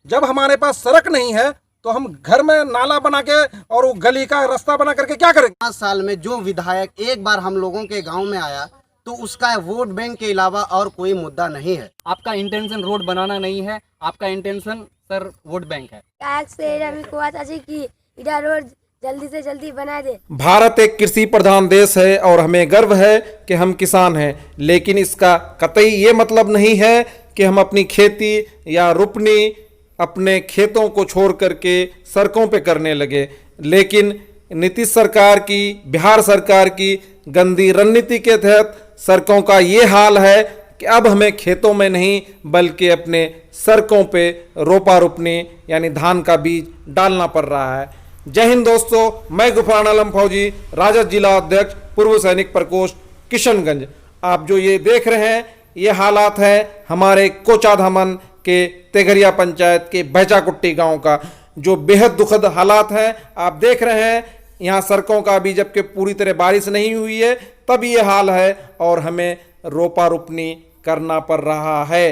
जब हमारे पास सड़क नहीं है तो हम घर में नाला बना के और वो गली का रास्ता बना करके क्या करेंगे। 5 साल में जो विधायक एक बार हम लोगों के गांव में आया तो उसका वोट बैंक के अलावा और कोई मुद्दा नहीं है। आपका इंटेंशन रोड बनाना नहीं है, आपका इंटेंशन सर वोट बैंक है। आज से कि इधर रोड जल्दी से जल्दी बना दे। भारत एक कृषि प्रधान देश है और हमें गर्व है कि हम किसान हैं, लेकिन इसका कतई ये मतलब नहीं है कि हम अपनी खेती या रोपनी अपने खेतों को छोड़ करके सड़कों पे करने लगे। लेकिन नीतीश सरकार की, बिहार सरकार की गंदी रणनीति के तहत सड़कों का ये हाल है कि अब हमें खेतों में नहीं बल्कि अपने सड़कों पे रोपा रोपनी यानी धान का बीज डालना पड़ रहा है। जय हिंद दोस्तों, मैं गुफरान आलम फौजी, राजद जिला अध्यक्ष, पूर्व सैनिक प्रकोष्ठ, किशनगंज। आप जो ये देख रहे हैं ये हालात है हमारे कोचाधामन के तेघरिया पंचायत के बहचाकुट्टी गांव का, जो बेहद दुखद हालात हैं। आप देख रहे हैं यहाँ सड़कों का अभी जबकि पूरी तरह बारिश नहीं हुई है तब ये हाल है और हमें रोपा रोपनी करना पड़ रहा है।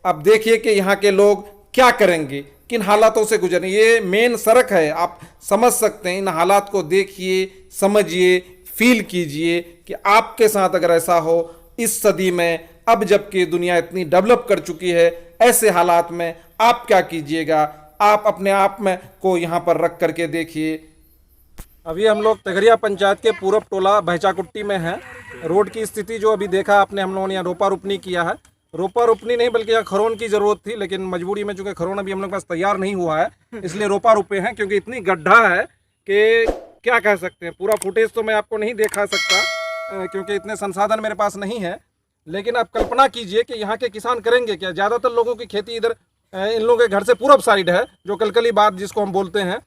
अब देखिए कि यहाँ के लोग क्या करेंगे, किन हालातों से गुजरें। ये मेन सड़क है, आप समझ सकते हैं। इन हालात को देखिए, समझिए, फील कीजिए कि आपके साथ अगर ऐसा हो इस सदी में, अब जबकि दुनिया इतनी डेवलप कर चुकी है, ऐसे हालात में आप क्या कीजिएगा। आप अपने आप में को यहाँ पर रख करके देखिए। अभी हम लोग तेघरिया पंचायत के पूरब टोला बहचाकुट्टी में हैं। रोड की स्थिति जो अभी देखा आपने, हम लोगों ने यहाँ रोपा रोपनी किया है। रोपा रोपनी नहीं बल्कि यहाँ खरोन की ज़रूरत थी, लेकिन मजबूरी में चूँकि खरोन अभी हम लोग के पास तैयार नहीं हुआ है इसलिए रोपा रोपे हैं, क्योंकि इतनी गड्ढा है कि क्या कह सकते हैं। पूरा फुटेज तो मैं आपको नहीं दिखा सकता क्योंकि इतने संसाधन मेरे पास नहीं है। लेकिन आप कल्पना कीजिए कि यहाँ के किसान करेंगे क्या। ज़्यादातर लोगों की खेती इधर इन लोगों के घर से पूरब साइड है, जो कलकली बात जिसको हम बोलते हैं।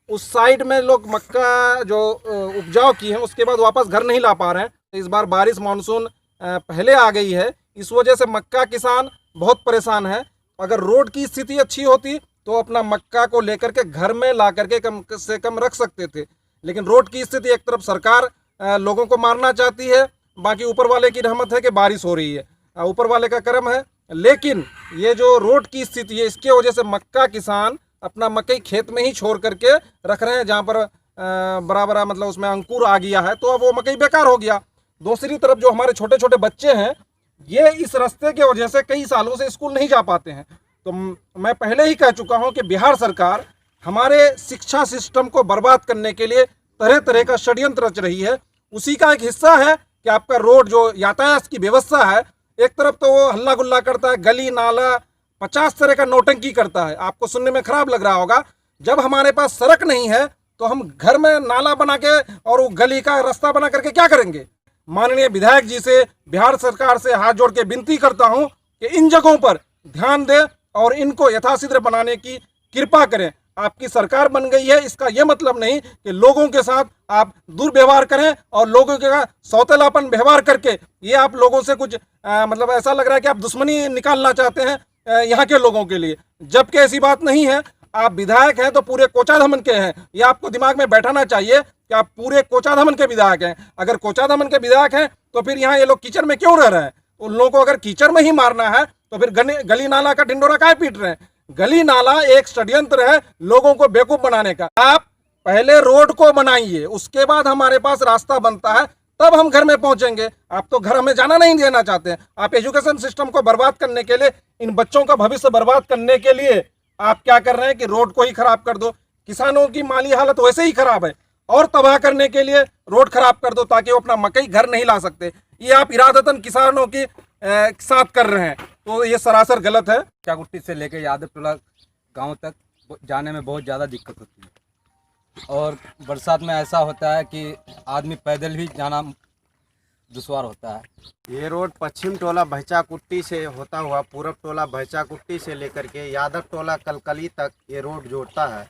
उस साइड में लोग मक्का जो उपजाऊ की है उसके बाद वापस घर नहीं ला पा रहे हैं। इस बार बारिश मानसून पहले आ गई है, इस वजह से मक्का किसान बहुत परेशान है। अगर रोड की स्थिति अच्छी होती तो अपना मक्का को लेकर के घर में ला करके कम से कम रख सकते थे। लेकिन रोड की स्थिति, एक तरफ सरकार लोगों को मारना चाहती है, बाकी ऊपर वाले की रहमत है कि बारिश हो रही है, ऊपर वाले का करम है। लेकिन ये जो रोड की स्थिति है इसकी वजह से मक्का किसान अपना मकई खेत में ही छोड़ करके रख रहे हैं, जहाँ पर बड़ा बड़ा मतलब उसमें अंकुर आ गया है, तो अब वो मकई बेकार हो गया। दूसरी तरफ जो हमारे छोटे छोटे बच्चे हैं ये इस रास्ते के वजह से कई सालों से स्कूल नहीं जा पाते हैं। तो मैं पहले ही कह चुका हूँ कि बिहार सरकार हमारे शिक्षा सिस्टम को बर्बाद करने के लिए तरह तरह का षड्यंत्र रच रही है। उसी का एक हिस्सा है कि आपका रोड जो यातायात की व्यवस्था है, एक तरफ तो वो हल्ला गुल्ला करता है, गली नाला 50 तरह का नौटंकी करता है। आपको सुनने में खराब लग रहा होगा। जब हमारे पास सड़क नहीं है तो हम घर में नाला बना के और वो गली का रास्ता बना करके क्या करेंगे। माननीय विधायक जी से, बिहार सरकार से हाथ जोड़ के विनती करता हूं कि इन जगहों पर ध्यान दें और इनको यथाशीघ्र बनाने की कृपा करें। आपकी सरकार बन गई है, इसका यह मतलब नहीं कि लोगों के साथ आप दुर्व्यवहार करें और लोगों के सौतेलापन व्यवहार करके ये आप लोगों से कुछ मतलब ऐसा लग रहा है कि आप दुश्मनी निकालना चाहते हैं यहाँ के लोगों के लिए, जबकि ऐसी बात नहीं है। आप विधायक हैं तो पूरे कोचाधामन के हैं, ये आपको दिमाग में बैठाना चाहिए कि आप पूरे कोचाधामन के विधायक हैं। अगर कोचाधामन के विधायक हैं तो फिर यहाँ ये लोग कीचड़ में क्यों रह रहे हैं। उन लोगों को अगर कीचड़ में ही मारना है तो फिर गली नाला का ढिंडोरा काहे पीट रहे हैं। गली नाला एक षड्यंत्र है लोगों को बेवकूफ बनाने का। आप पहले रोड को बनाइए, उसके बाद हमारे पास रास्ता बनता है, तब हम घर में पहुंचेंगे। आप तो घर हमें जाना नहीं देना चाहते हैं। आप एजुकेशन सिस्टम को बर्बाद करने के लिए, इन बच्चों का भविष्य बर्बाद करने के लिए आप क्या कर रहे हैं कि रोड को ही खराब कर दो। किसानों की माली हालत वैसे ही खराब है और तबाह करने के लिए रोड खराब कर दो ताकि वो अपना मकई घर नहीं ला सकते। ये आप इरादतन किसानों की साथ कर रहे हैं, तो ये सरासर गलत है। बहचाकुट्टी से लेकर यादव टोला गांव तक जाने में बहुत ज़्यादा दिक्कत होती है और बरसात में ऐसा होता है कि आदमी पैदल भी जाना दुश्वार होता है। ये रोड पश्चिम टोला बहचाकुट्टी से होता हुआ पूरब टोला बहचाकुट्टी से लेकर के यादव टोला कलकली तक ये रोड जोड़ता है,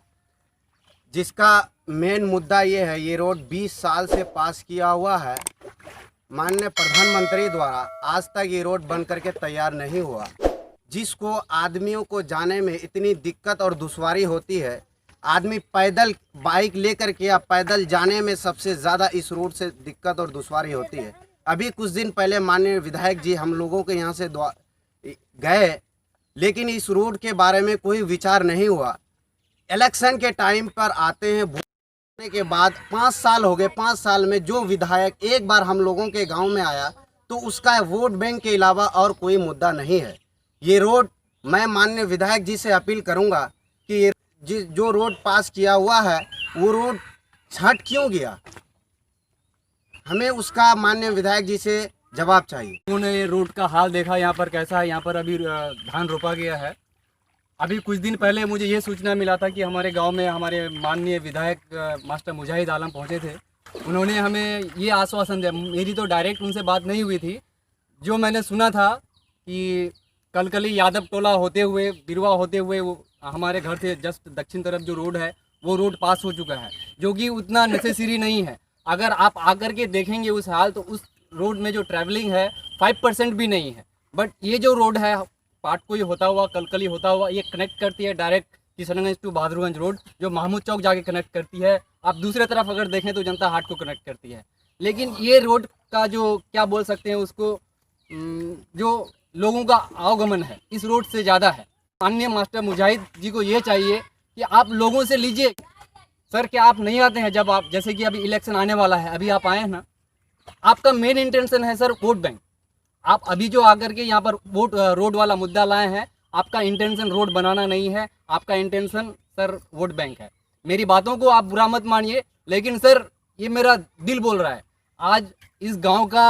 जिसका मेन मुद्दा ये है ये रोड 20 साल से पास किया हुआ है। माननीय प्रधानमंत्री द्वारा आज तक ये रोड बन करके तैयार नहीं हुआ, जिसको आदमियों को जाने में इतनी दिक्कत और दुश्वारी होती है। आदमी पैदल बाइक लेकर के या पैदल जाने में सबसे ज़्यादा इस रोड से दिक्कत और दुश्वारी होती है। अभी कुछ दिन पहले माननीय विधायक जी हम लोगों के यहाँ से गए, लेकिन इस रोड के बारे में कोई विचार नहीं हुआ। इलेक्शन के टाइम पर आते हैं, वोट देने के बाद 5 साल हो गए, 5 साल में जो विधायक एक बार हम लोगों के गांव में आया तो उसका वोट बैंक के अलावा और कोई मुद्दा नहीं है। ये रोड मैं माननीय विधायक जी से अपील करूंगा कि ये जो रोड पास किया हुआ है वो रोड छट क्यों गया, हमें उसका माननीय विधायक जी से जवाब चाहिए। उन्होंने ये रोड का हाल देखा, यहाँ पर कैसा है। यहाँ पर अभी धान रोपा गया है। अभी कुछ दिन पहले मुझे ये सूचना मिला था कि हमारे गांव में हमारे माननीय विधायक मास्टर मुजाहिद आलम पहुंचे थे। उन्होंने हमें ये आश्वासन दिया, मेरी तो डायरेक्ट उनसे बात नहीं हुई थी, जो मैंने सुना था कि कलकली यादव टोला होते हुए बिरवा होते हुए वो हमारे घर से जस्ट दक्षिण तरफ जो रोड है वो रोड पास हो चुका है, जो कि उतना नेसेसरी नहीं है। अगर आप आकर के देखेंगे उस हाल, तो उस रोड में जो ट्रैवलिंग है 5% भी नहीं है। बट ये जो रोड है पाटकोई होता हुआ, कलकली होता हुआ, ये कनेक्ट करती है direct Kishanganj to Bahadurganj road, जो महमूद चौक जाके कनेक्ट करती है। आप दूसरे तरफ अगर देखें तो जनता हाट को कनेक्ट करती है। लेकिन ये रोड का जो क्या बोल सकते हैं उसको, जो लोगों का आवागमन है इस रोड से ज़्यादा है। माननीय मास्टर मुजाहिद जी को ये चाहिए कि आप लोगों से लीजिए। सर क्या आप नहीं आते हैं? जब आप, जैसे कि अभी इलेक्शन आने वाला है, अभी आप आए हैं ना, आपका मेन इंटेंशन है सर वोट बैंक। आप अभी जो आकर के यहाँ पर वोट रोड वाला मुद्दा लाए हैं, आपका इंटेंशन रोड बनाना नहीं है, आपका इंटेंशन सर वोट बैंक है। मेरी बातों को आप बुरा मत मानिए, लेकिन सर ये मेरा दिल बोल रहा है। आज इस गांव का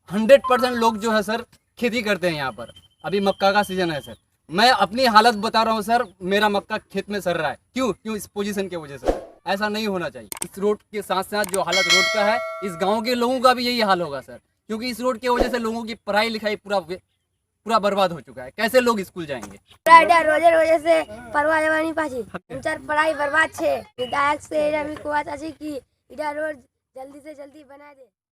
100% लोग जो है सर खेती करते हैं। यहाँ पर अभी मक्का का सीजन है सर, मैं अपनी हालत बता रहा हूँ सर, मेरा मक्का खेत में सर रहा है। क्यों? इस पोजीशन की वजह से। ऐसा नहीं होना चाहिए। इस रोड के साथ साथ जो हालत रोड का है, इस गांव के लोगों का भी यही हाल होगा सर, क्योंकि इस रोड की वजह से लोगों की पढ़ाई लिखाई पूरा बर्बाद हो चुका है। कैसे लोग स्कूल जाएंगे? रोजे रोजे से परवा जवानी पाछी उनचार पढ़ाई बर्बाद छे। विधायक से भी कुआ चाची कि इधर रोड जल्दी से जल्दी बना दे।